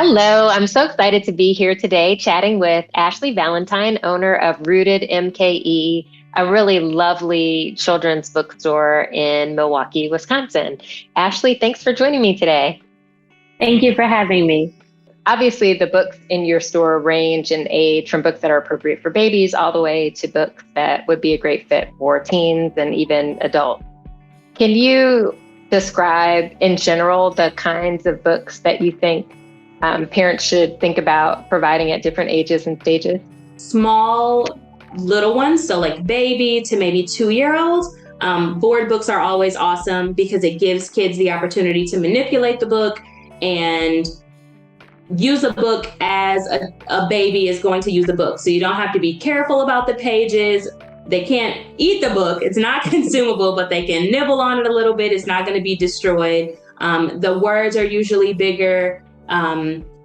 Hello, I'm so excited to be here today chatting with Ashley Valentine, owner of Rooted MKE, a really lovely children's bookstore in Milwaukee, Wisconsin. Ashley, thanks for joining me today. Thank you for having me. Obviously, the books in your store range in age from books that are appropriate for babies all the way to books that would be a great fit for teens and even adults. Can you describe in general the kinds of books that you think parents should think about providing at different ages and stages? Small little ones, so like baby to maybe 2-year-olds. Board books are always awesome because it gives kids the opportunity to manipulate the book and use a book as a baby is going to use a book. So you don't have to be careful about the pages. They can't eat the book. It's not consumable, but they can nibble on it a little bit. It's not going to be destroyed. The words are usually bigger.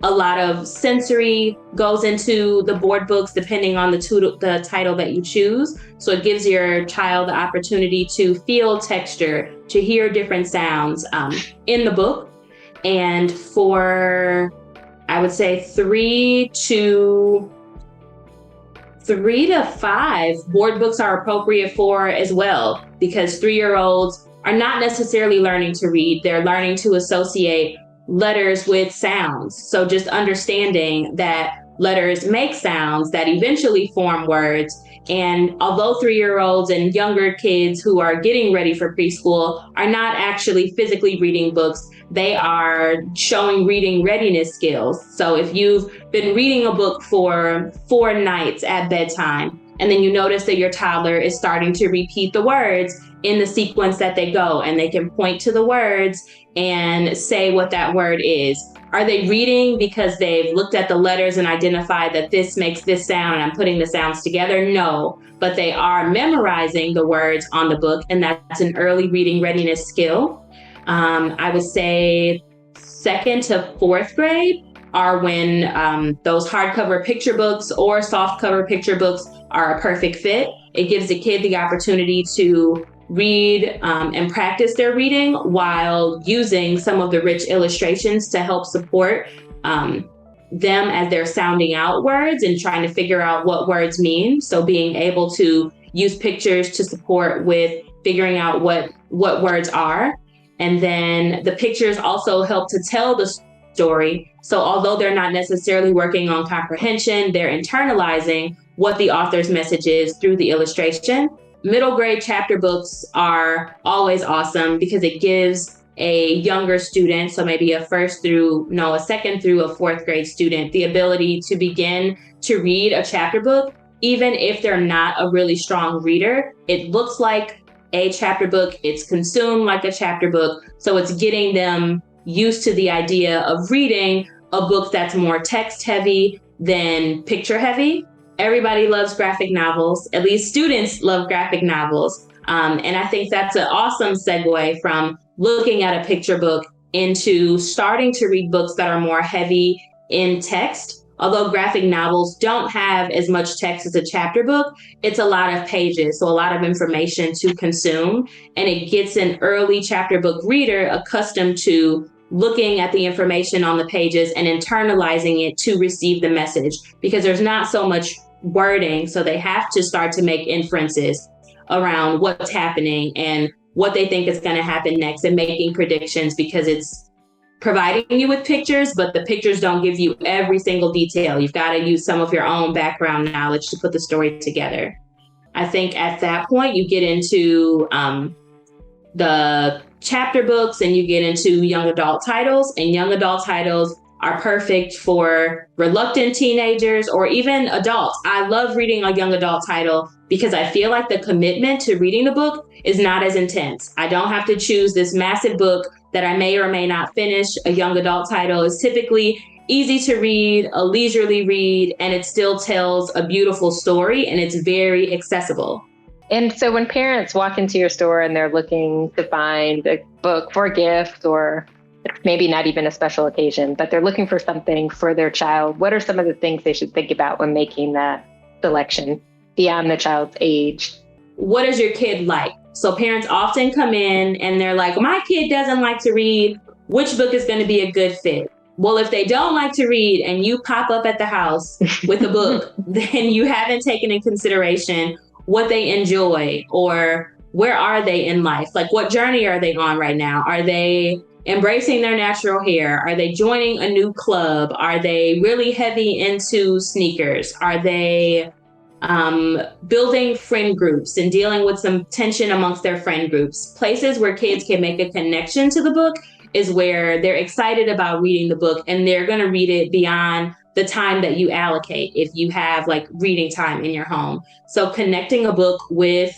A lot of sensory goes into the board books depending on the title that you choose. So it gives your child the opportunity to feel texture, to hear different sounds in the book. And for, I would say, 3 to 5, board books are appropriate for as well, because 3-year-olds are not necessarily learning to read. They're learning to associate letters with sounds. So just understanding that letters make sounds that eventually form words. And although 3-year-olds and younger kids who are getting ready for preschool are not actually physically reading books, they are showing reading readiness skills. So if you've been reading a book for 4 nights at bedtime, and then you notice that your toddler is starting to repeat the words in the sequence that they go, and they can point to the words and say what that word is. Are they reading because they've looked at the letters and identified that this makes this sound and I'm putting the sounds together? No, but they are memorizing the words on the book, and that's an early reading readiness skill. I would say 2nd to 4th grade are when those hardcover picture books or softcover picture books are a perfect fit. It gives the kid the opportunity to read and practice their reading while using some of the rich illustrations to help support them as they're sounding out words and trying to figure out what words mean. So being able to use pictures to support with figuring out what words are. And then the pictures also help to tell the story. So although they're not necessarily working on comprehension, they're internalizing what the author's message is through the illustration. Middle grade chapter books are always awesome because it gives a younger student, so maybe a 2nd through a 4th grade student, the ability to begin to read a chapter book, even if they're not a really strong reader. It looks like a chapter book, it's consumed like a chapter book, so it's getting them used to the idea of reading a book that's more text heavy than picture heavy. Everybody loves graphic novels, at least students love graphic novels. And I think that's an awesome segue from looking at a picture book into starting to read books that are more heavy in text. Although graphic novels don't have as much text as a chapter book, it's a lot of pages, so a lot of information to consume. And it gets an early chapter book reader accustomed to looking at the information on the pages and internalizing it to receive the message, because there's not so much wording. So they have to start to make inferences around what's happening and what they think is going to happen next and making predictions, because it's providing you with pictures, but the pictures don't give you every single detail. You've got to use some of your own background knowledge to put the story together. I think at that point you get into the chapter books and you get into young adult titles, and young adult titles are perfect for reluctant teenagers or even adults. I love reading a young adult title because I feel like the commitment to reading the book is not as intense. I don't have to choose this massive book that I may or may not finish. A young adult title is typically easy to read, a leisurely read, and it still tells a beautiful story, and it's very accessible. And so when parents walk into your store and they're looking to find a book for a gift or maybe not even a special occasion, but they're looking for something for their child, what are some of the things they should think about when making that selection beyond the child's age? What is your kid like? So parents often come in and they're like, my kid doesn't like to read. Which book is going to be a good fit? Well, if they don't like to read and you pop up at the house with a book, then you haven't taken in consideration what they enjoy or where are they in life? Like, what journey are they on right now? Are they embracing their natural hair? Are they joining a new club? Are they really heavy into sneakers? Are they building friend groups and dealing with some tension amongst their friend groups? Places where kids can make a connection to the book is where they're excited about reading the book, and they're going to read it beyond the time that you allocate if you have like reading time in your home. So connecting a book with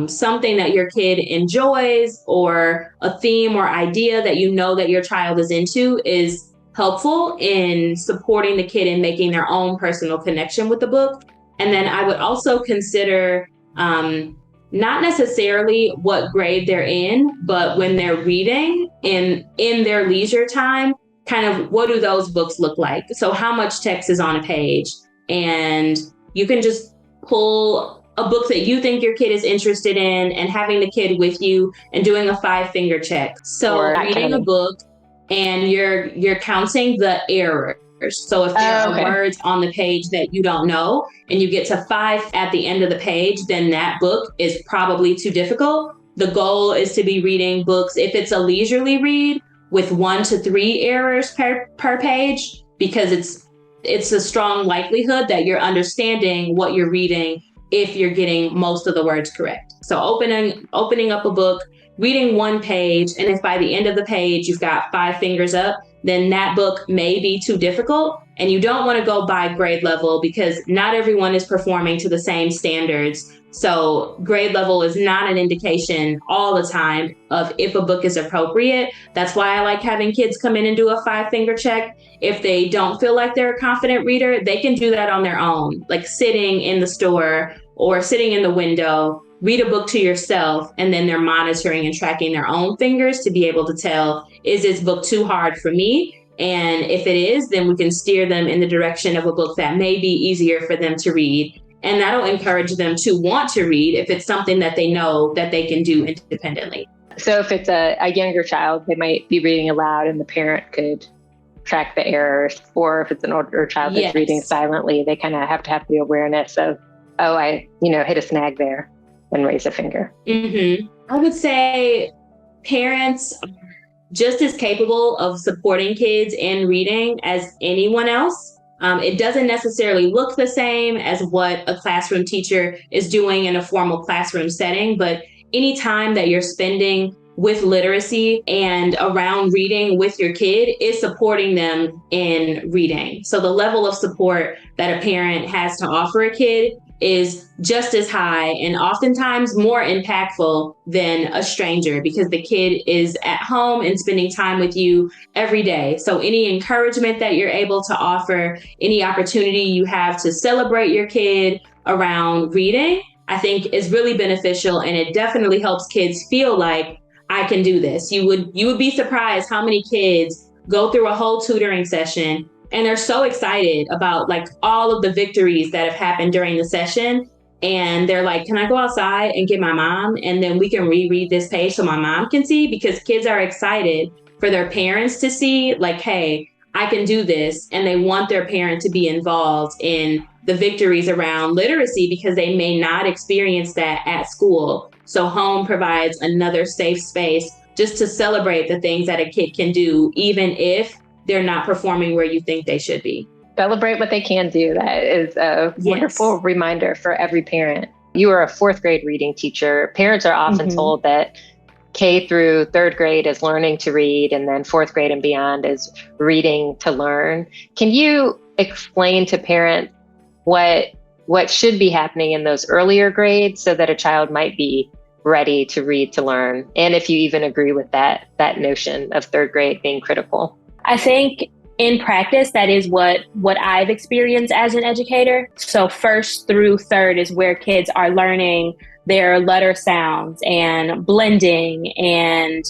something that your kid enjoys or a theme or idea that you know that your child is into is helpful in supporting the kid in making their own personal connection with the book. And then I would also consider not necessarily what grade they're in, but when they're reading in their leisure time, kind of what do those books look like? So how much text is on a page? And you can just pull a book that you think your kid is interested in and having the kid with you and doing a 5-finger check. So reading a book and you're counting the errors. So if there are words on the page that you don't know and you get to 5 at the end of the page, then that book is probably too difficult. The goal is to be reading books, if it's a leisurely read, with 1 to 3 errors per page, because it's a strong likelihood that you're understanding what you're reading if you're getting most of the words correct. So opening up a book, reading 1 page, and if by the end of the page you've got 5 fingers up, then that book may be too difficult. And you don't want to go by grade level because not everyone is performing to the same standards. So grade level is not an indication all the time of if a book is appropriate. That's why I like having kids come in and do a 5-finger check. If they don't feel like they're a confident reader, they can do that on their own, like sitting in the store or sitting in the window, read a book to yourself, and then they're monitoring and tracking their own fingers to be able to tell, is this book too hard for me? And if it is, then we can steer them in the direction of a book that may be easier for them to read. And that'll encourage them to want to read if it's something that they know that they can do independently. So if it's a younger child, they might be reading aloud and the parent could track the errors. Or if it's an older child that's reading silently, they kind of have to have the awareness of, oh, I hit a snag there, and raise a finger. Mm-hmm. I would say parents are just as capable of supporting kids in reading as anyone else. It doesn't necessarily look the same as what a classroom teacher is doing in a formal classroom setting, but any time that you're spending with literacy and around reading with your kid is supporting them in reading. So the level of support that a parent has to offer a kid is just as high and oftentimes more impactful than a stranger, because the kid is at home and spending time with you every day. So any encouragement that you're able to offer, any opportunity you have to celebrate your kid around reading, I think is really beneficial. And it definitely helps kids feel like, I can do this. You would be surprised how many kids go through a whole tutoring session and they're so excited about like all of the victories that have happened during the session. And they're like, can I go outside and get my mom? And then we can reread this page so my mom can see, because kids are excited for their parents to see like, hey, I can do this. And they want their parent to be involved in the victories around literacy because they may not experience that at school. So home provides another safe space just to celebrate the things that a kid can do, even if they're not performing where you think they should be. Celebrate what they can do. That is a wonderful reminder for every parent. You are a 4th grade reading teacher. Parents are often told that K through 3rd grade is learning to read, and then 4th grade and beyond is reading to learn. Can you explain to parents what should be happening in those earlier grades so that a child might be ready to read to learn? And if you even agree with that notion of 3rd grade being critical. I think in practice, that is what I've experienced as an educator. So 1st through 3rd is where kids are learning their letter sounds and blending and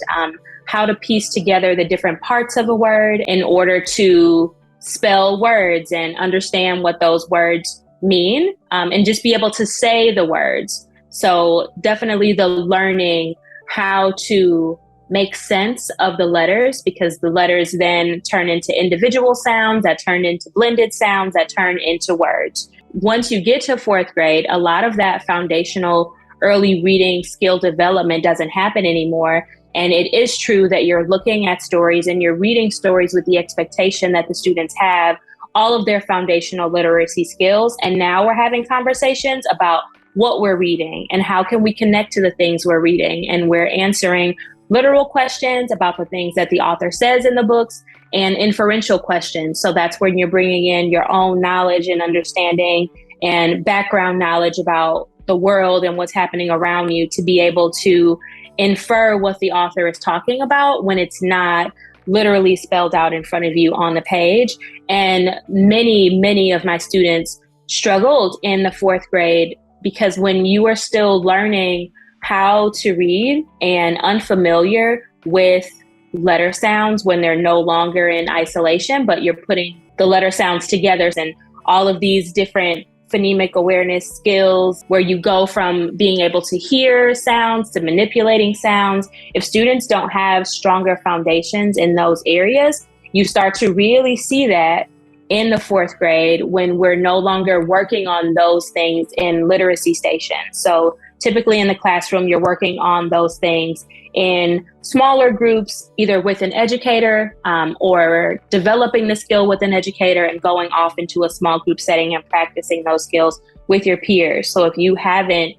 how to piece together the different parts of a word in order to spell words and understand what those words mean, and just be able to say the words. So definitely the learning how to make sense of the letters, because the letters then turn into individual sounds that turn into blended sounds that turn into words. Once you get to fourth grade, a lot of that foundational early reading skill development doesn't happen anymore. And it is true that you're looking at stories and you're reading stories with the expectation that the students have all of their foundational literacy skills. And now we're having conversations about what we're reading and how can we connect to the things we're reading. And we're answering literal questions about the things that the author says in the books and inferential questions. So that's when you're bringing in your own knowledge and understanding and background knowledge about the world and what's happening around you to be able to infer what the author is talking about when it's not literally spelled out in front of you on the page. And many of my students struggled in the fourth grade because when you are still learning how to read and unfamiliar with letter sounds when they're no longer in isolation, but you're putting the letter sounds together and all of these different phonemic awareness skills where you go from being able to hear sounds to manipulating sounds. If students don't have stronger foundations in those areas, you start to really see that in the fourth grade when we're no longer working on those things in literacy stations. So typically in the classroom, you're working on those things in smaller groups, either with an educator or developing the skill with an educator and going off into a small group setting and practicing those skills with your peers. So if you haven't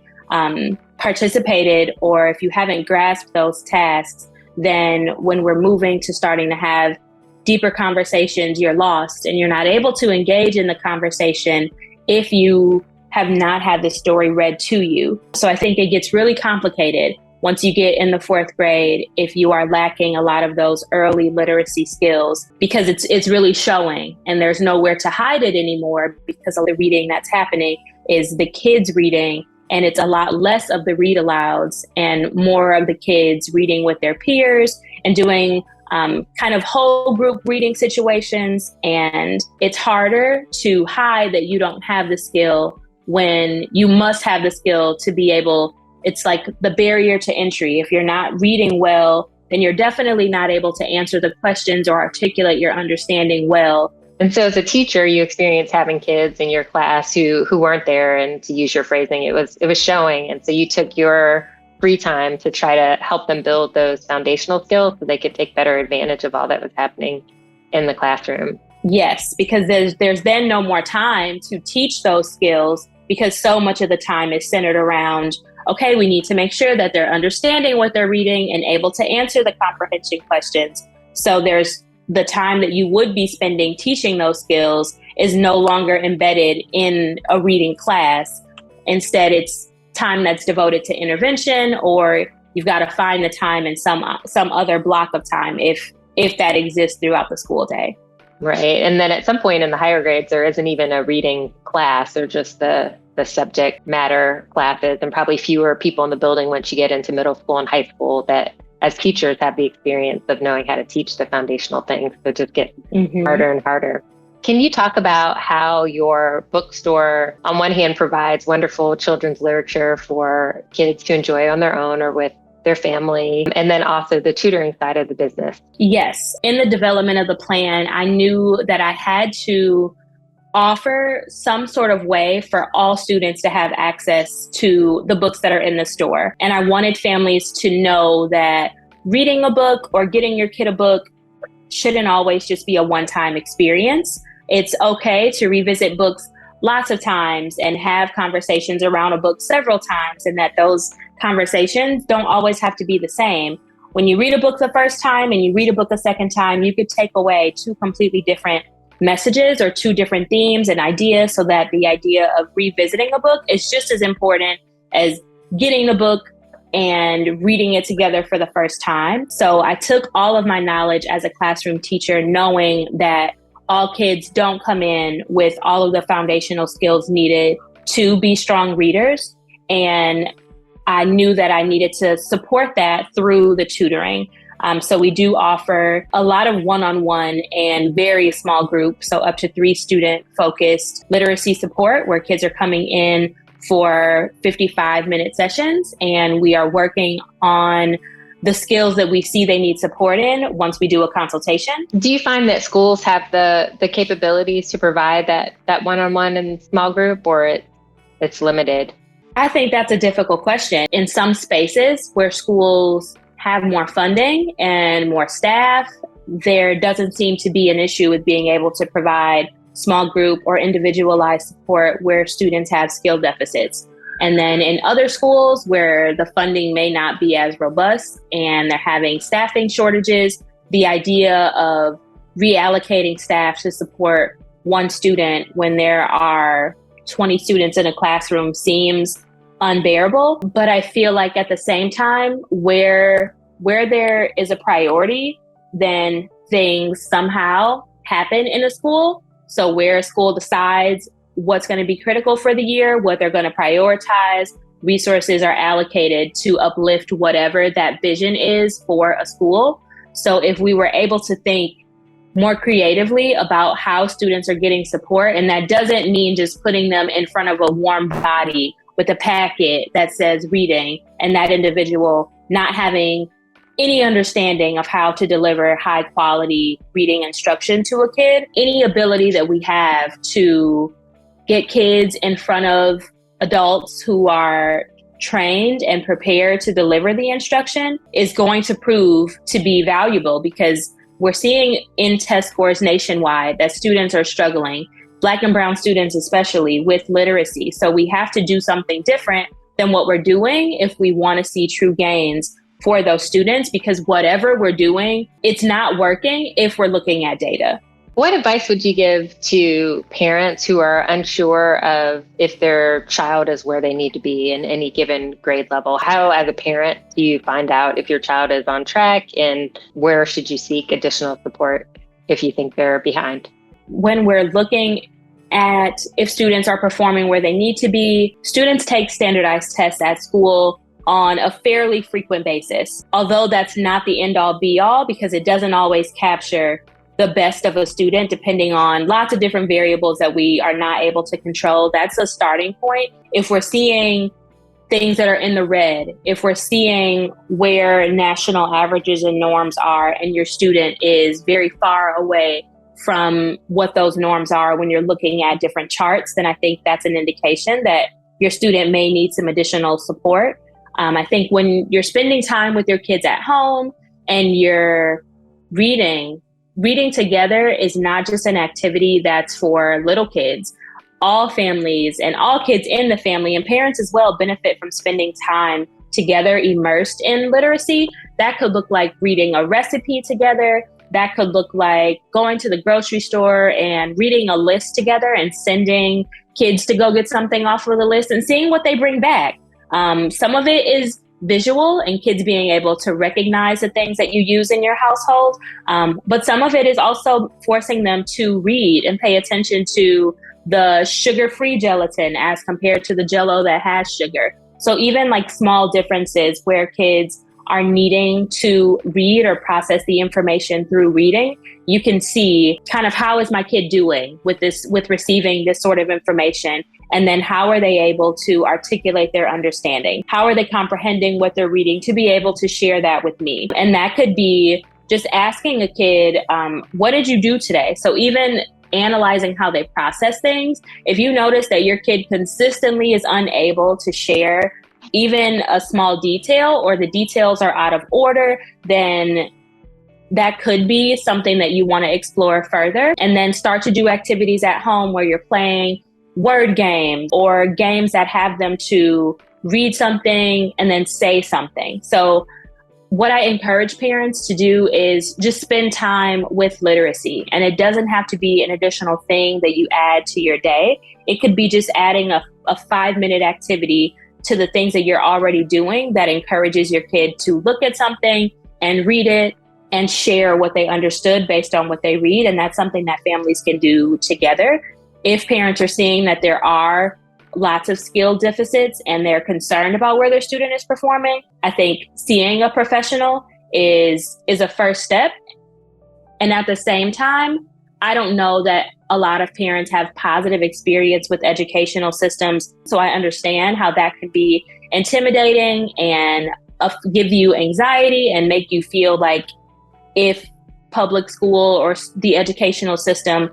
participated or if you haven't grasped those tasks, then when we're moving to starting to have deeper conversations, you're lost and you're not able to engage in the conversation if you have not had the story read to you. So I think it gets really complicated once you get in the fourth grade if you are lacking a lot of those early literacy skills, because it's really showing and there's nowhere to hide it anymore because of the reading that's happening is the kids reading, and it's a lot less of the read alouds and more of the kids reading with their peers and doing kind of whole group reading situations. And it's harder to hide that you don't have the skill when you must have the skill to be able. It's like the barrier to entry. If you're not reading well, then you're definitely not able to answer the questions or articulate your understanding well. And so as a teacher, you experience having kids in your class who weren't there, and to use your phrasing, it was showing. And so you took your free time to try to help them build those foundational skills so they could take better advantage of all that was happening in the classroom. Yes, because there's then no more time to teach those skills because so much of the time is centered around, okay, we need to make sure that they're understanding what they're reading and able to answer the comprehension questions. So there's the time that you would be spending teaching those skills is no longer embedded in a reading class. Instead, it's time that's devoted to intervention, or you've got to find the time in some other block of time if that exists throughout the school day. Right. And then at some point in the higher grades, there isn't even a reading class or just the subject matter classes, and probably fewer people in the building once you get into middle school and high school that as teachers have the experience of knowing how to teach the foundational things. So it just gets harder and harder. Can you talk about how your bookstore, on one hand, provides wonderful children's literature for kids to enjoy on their own or with their family, and then also the tutoring side of the business? Yes. In the development of the plan, I knew that I had to offer some sort of way for all students to have access to the books that are in the store. And I wanted families to know that reading a book or getting your kid a book shouldn't always just be a one-time experience. It's okay to revisit books lots of times and have conversations around a book several times, and that those conversations don't always have to be the same. When you read a book the first time and you read a book a second time, you could take away two completely different messages or two different themes and ideas, so that the idea of revisiting a book is just as important as getting the book and reading it together for the first time. So I took all of my knowledge as a classroom teacher, knowing that all kids don't come in with all of the foundational skills needed to be strong readers. And I knew that I needed to support that through the tutoring. So we do offer a lot of one-on-one and very small groups, so up to 3 student-focused literacy support, where kids are coming in for 55-minute sessions. And we are working on the skills that we see they need support in once we do a consultation. Do you find that schools have the capabilities to provide that one-on-one and small group, or it's limited? I think that's a difficult question. In some spaces where schools have more funding and more staff, there doesn't seem to be an issue with being able to provide small group or individualized support where students have skill deficits. And then in other schools where the funding may not be as robust and they're having staffing shortages, the idea of reallocating staff to support one student when there are 20 students in a classroom seems unbearable. But I feel like at the same time, where there is a priority, then things somehow happen in a school. So where a school decides what's going to be critical for the year, what they're going to prioritize, resources are allocated to uplift whatever that vision is for a school. So if we were able to think more creatively about how students are getting support, and that doesn't mean just putting them in front of a warm body with a packet that says reading, and that individual not having any understanding of how to deliver high quality reading instruction to a kid, any ability that we have to get kids in front of adults who are trained and prepared to deliver the instruction is going to prove to be valuable, because we're seeing in test scores nationwide that students are struggling, Black and brown students especially, with literacy. So we have to do something different than what we're doing if we want to see true gains for those students, because whatever we're doing, it's not working if we're looking at data. What advice would you give to parents who are unsure of if their child is where they need to be in any given grade level? How, as a parent, do you find out if your child is on track, and where should you seek additional support if you think they're behind? When we're looking at if students are performing where they need to be, students take standardized tests at school on a fairly frequent basis. Although that's not the end all be all, because it doesn't always capture the best of a student, depending on lots of different variables that we are not able to control. That's a starting point. If we're seeing things that are in the red, if we're seeing where national averages and norms are, and your student is very far away from what those norms are when you're looking at different charts, then I think that's an indication that your student may need some additional support. I think when you're spending time with your kids at home and you're reading together is not just an activity that's for little kids. All families and all kids in the family, and parents as well, benefit from spending time together immersed in literacy. That could look like reading a recipe together. That could look like going to the grocery store and reading a list together and sending kids to go get something off of the list and seeing what they bring back. Some of it is visual and kids being able to recognize the things that you use in your household. But some of it is also forcing them to read and pay attention to the sugar-free gelatin as compared to the Jell-O that has sugar. So even like small differences where kids are needing to read or process the information through reading, you can see kind of how is my kid doing with receiving this sort of information. And then how are they able to articulate their understanding? How are they comprehending what they're reading to be able to share that with me? And that could be just asking a kid, what did you do today? So even analyzing how they process things, if you notice that your kid consistently is unable to share even a small detail, or the details are out of order, then that could be something that you want to explore further. And then start to do activities at home where you're playing word games or games that have them to read something and then say something. So what I encourage parents to do is just spend time with literacy. And it doesn't have to be an additional thing that you add to your day. It could be just adding a 5-minute activity to the things that you're already doing that encourages your kid to look at something and read it and share what they understood based on what they read. And that's something that families can do together. If parents are seeing that there are lots of skill deficits and they're concerned about where their student is performing, I think seeing a professional is a first step. And at the same time, I don't know that a lot of parents have positive experience with educational systems. So I understand how that can be intimidating and give you anxiety and make you feel like if public school or the educational system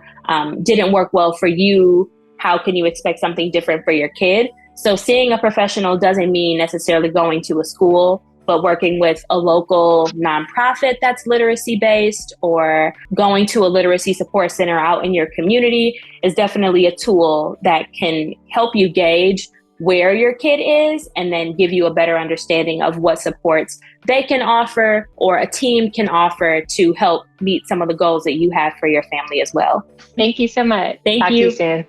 didn't work well for you, how can you expect something different for your kid? So seeing a professional doesn't mean necessarily going to a school, but working with a local nonprofit that's literacy based or going to a literacy support center out in your community is definitely a tool that can help you gauge where your kid is and then give you a better understanding of what supports they can offer or a team can offer to help meet some of the goals that you have for your family as well. Thank you so much. Thank Talk you. to you soon.